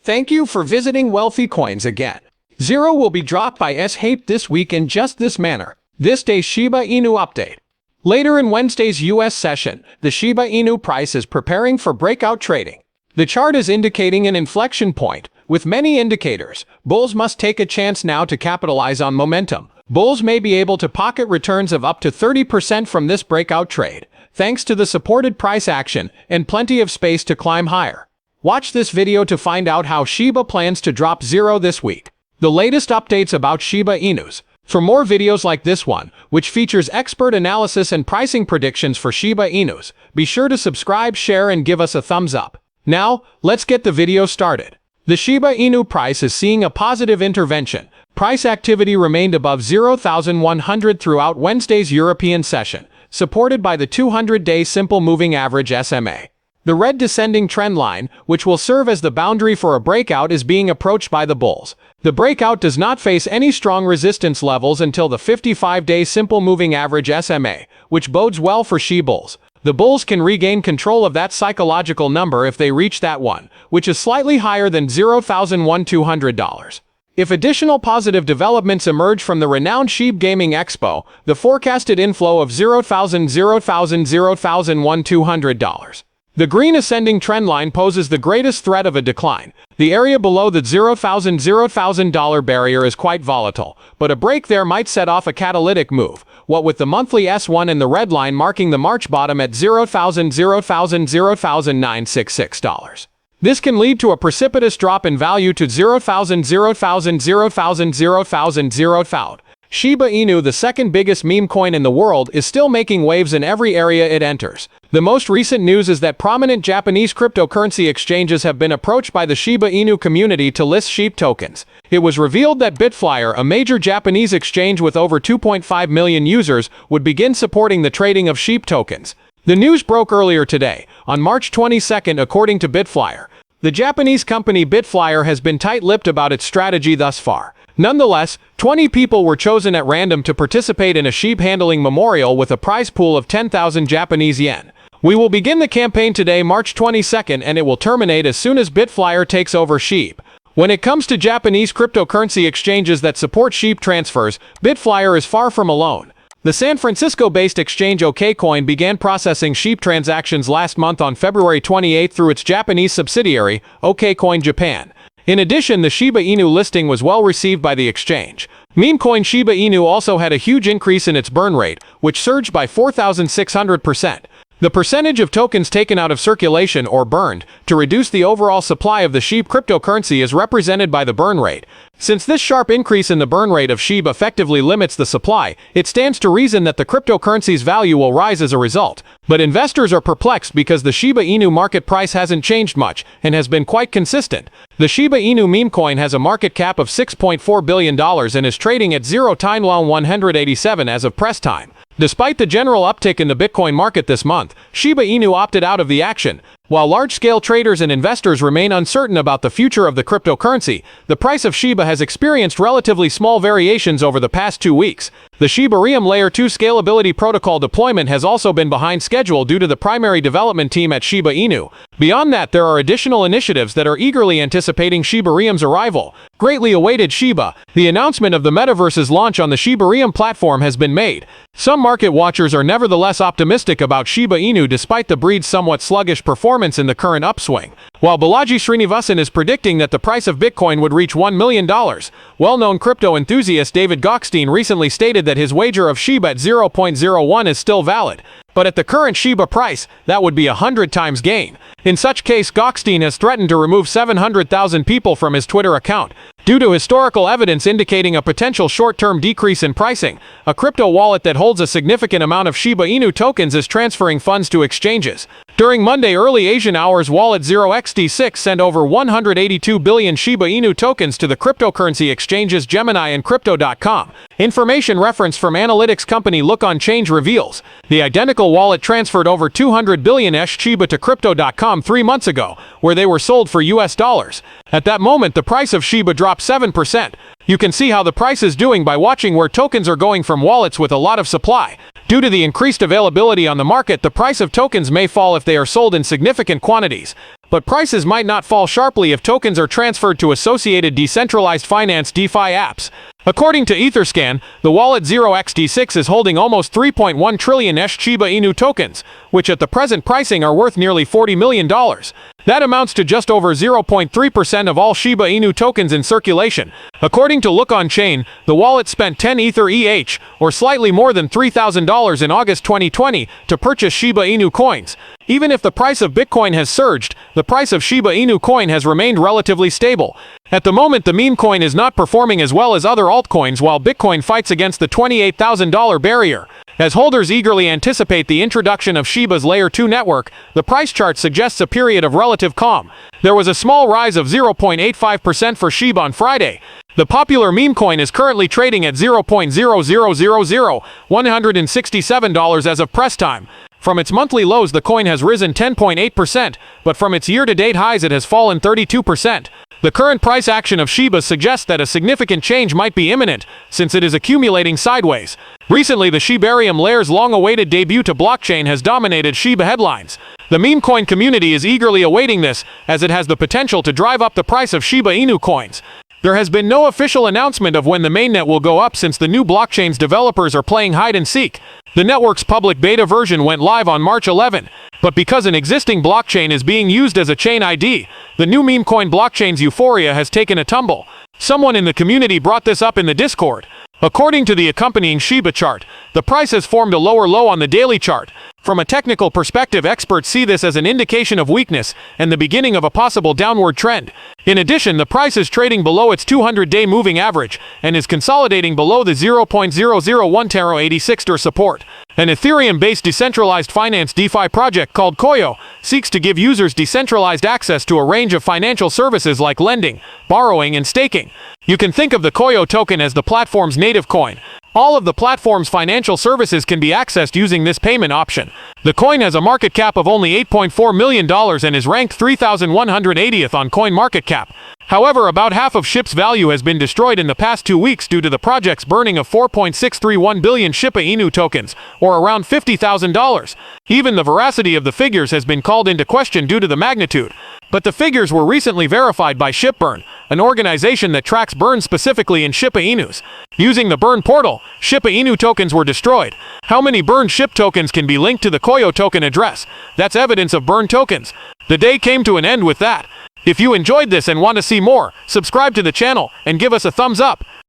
Thank you for visiting Wealthy Coins again. Zero will be dropped by S-Hape this week in just this manner. This day's Shiba Inu update. Later in Wednesday's US session, the Shiba Inu price is preparing for breakout trading. The chart is indicating an inflection point. With many indicators, bulls must take a chance now to capitalize on momentum. Bulls may be able to pocket returns of up to 30% from this breakout trade, thanks to the supported price action and plenty of space to climb higher. Watch this video to find out how Shiba plans to drop zero this week. The latest updates about Shiba Inus. For more videos like this one, which features expert analysis and pricing predictions for Shiba Inus, be sure to subscribe, share, and give us a thumbs up. Now, let's get the video started. The Shiba Inu price is seeing a positive intervention. Price activity remained above 0,100 throughout Wednesday's European session, supported by the 200-day simple moving average SMA. The red descending trend line, which will serve as the boundary for a breakout, is being approached by the bulls. The breakout does not face any strong resistance levels until the 55-day simple moving average SMA, which bodes well for SHIB bulls. The bulls can regain control of that psychological number if they reach that one, which is slightly higher than $0,200. If additional positive developments emerge from the renowned SHIB Gaming Expo, the forecasted inflow of $0,000,000,000,200. The green ascending trend line poses the greatest threat of a decline. The area below the $0,000 barrier is quite volatile, but a break there might set off a catalytic move, what with the monthly S1 and the red line marking the March bottom at $0,000,000,966. This can lead to a precipitous drop in value to $0,000,000,000,000. Shiba Inu, the second biggest meme coin in the world, is still making waves in every area it enters. The most recent news is that prominent Japanese cryptocurrency exchanges have been approached by the Shiba Inu community to list SHIB tokens. It was revealed that Bitflyer, a major Japanese exchange with over 2.5 million users, would begin supporting the trading of SHIB tokens. The news broke earlier today, on March 22nd, according to Bitflyer. The Japanese company Bitflyer has been tight-lipped about its strategy thus far. Nonetheless, 20 people were chosen at random to participate in a SHIB handling memorial with a prize pool of 10,000 Japanese yen. We will begin the campaign today, March 22nd, and it will terminate as soon as Bitflyer takes over SHIB. When it comes to Japanese cryptocurrency exchanges that support SHIB transfers, Bitflyer is far from alone. The San Francisco-based exchange OKCoin began processing SHIB transactions last month on February 28 through its Japanese subsidiary, OKCoin Japan. In addition, the Shiba Inu listing was well received by the exchange. Meme coin Shiba Inu also had a huge increase in its burn rate, which surged by 4,600%. The percentage of tokens taken out of circulation or burned to reduce the overall supply of the SHIB cryptocurrency is represented by the burn rate. Since this sharp increase in the burn rate of SHIB effectively limits the supply, it stands to reason that the cryptocurrency's value will rise as a result. But investors are perplexed because the Shiba Inu market price hasn't changed much and has been quite consistent. The Shiba Inu meme coin has a market cap of $6.4 billion and is trading at 0.187 as of press time. Despite the general uptick in the Bitcoin market this month, Shiba Inu opted out of the action. While large-scale traders and investors remain uncertain about the future of the cryptocurrency, the price of Shiba has experienced relatively small variations over the past 2 weeks. The Shibarium Layer 2 scalability protocol deployment has also been behind schedule due to the primary development team at Shiba Inu. Beyond that, there are additional initiatives that are eagerly anticipating Shibarium's arrival. Greatly awaited Shiba, the announcement of the metaverse's launch on the Shibarium platform has been made. Some market watchers are nevertheless optimistic about Shiba Inu despite the breed's somewhat sluggish performance in the current upswing. While Balaji Srinivasan is predicting that the price of Bitcoin would reach $1 million, well-known crypto enthusiast David Gokhshtein recently stated that his wager of SHIB at 0.01 is still valid. But at the current Shiba price, that would be 100 times gain. In such case, Gokhshtein has threatened to remove 700,000 people from his Twitter account. Due to historical evidence indicating a potential short-term decrease in pricing, a crypto wallet that holds a significant amount of Shiba Inu tokens is transferring funds to exchanges. During Monday early Asian hours, wallet 0xD6 sent over 182 billion Shiba Inu tokens to the cryptocurrency exchanges Gemini and Crypto.com. Information referenced from analytics company Look on Change reveals the identical wallet transferred over 200 billion Shiba to Crypto.com 3 months ago, where they were sold for US dollars. At that moment, the price of Shiba dropped 7%. You can see how the price is doing by watching where tokens are going from wallets with a lot of supply. Due to the increased availability on the market, the price of tokens may fall if they are sold in significant quantities. But prices might not fall sharply if tokens are transferred to associated decentralized finance DeFi apps. According to Etherscan, the wallet 0xT6 is holding almost 3.1 trillion Shiba Inu tokens, which at the present pricing are worth nearly $40 million. That amounts to just over 0.3% of all Shiba Inu tokens in circulation. According to Look On Chain, the wallet spent 10 Ether EH, or slightly more than $3,000 in August 2020, to purchase Shiba Inu coins. Even if the price of Bitcoin has surged, the price of Shiba Inu coin has remained relatively stable. At the moment, the meme coin is not performing as well as other altcoins, while Bitcoin fights against the $28,000 barrier. As holders eagerly anticipate the introduction of Shiba's Layer 2 network, the price chart suggests a period of relative calm. There was a small rise of 0.85% for Shiba on Friday. The popular meme coin is currently trading at $0.0000167 as of press time. From its monthly lows, the coin has risen 10.8%, but from its year-to-date highs it has fallen 32%. The current price action of Shiba suggests that a significant change might be imminent, since it is accumulating sideways. Recently, the Shibarium layer's long-awaited debut to blockchain has dominated Shiba headlines. The meme coin community is eagerly awaiting this, as it has the potential to drive up the price of Shiba Inu coins. There has been no official announcement of when the mainnet will go up, since the new blockchain's developers are playing hide-and-seek. The network's public beta version went live on March 11, but because an existing blockchain is being used as a chain ID, the new meme coin blockchain's euphoria has taken a tumble. Someone in the community brought this up in the Discord. According to the accompanying Shiba chart, the price has formed a lower low on the daily chart. From a technical perspective, experts see this as an indication of weakness and the beginning of a possible downward trend. In addition, the price is trading below its 200-day moving average and is consolidating below the 0.00186 support. An Ethereum-based decentralized finance DeFi project called Coyo seeks to give users decentralized access to a range of financial services like lending, borrowing, and staking. You can think of the Coyo token as the platform's native coin. All of the platform's financial services can be accessed using this payment option. The coin has a market cap of only $8.4 million and is ranked 3,180th on CoinMarketCap. However, about half of SHIB's value has been destroyed in the past 2 weeks due to the project's burning of 4.631 billion Shiba Inu tokens, or around $50,000. Even the veracity of the figures has been called into question due to the magnitude. But the figures were recently verified by ShibBurn, an organization that tracks burns specifically in Shiba Inus. Using the burn portal, Shiba Inu tokens were destroyed. How many burned SHIB tokens can be linked to the Coyo token address? That's evidence of burned tokens. The day came to an end with that. If you enjoyed this and want to see more, subscribe to the channel and give us a thumbs up.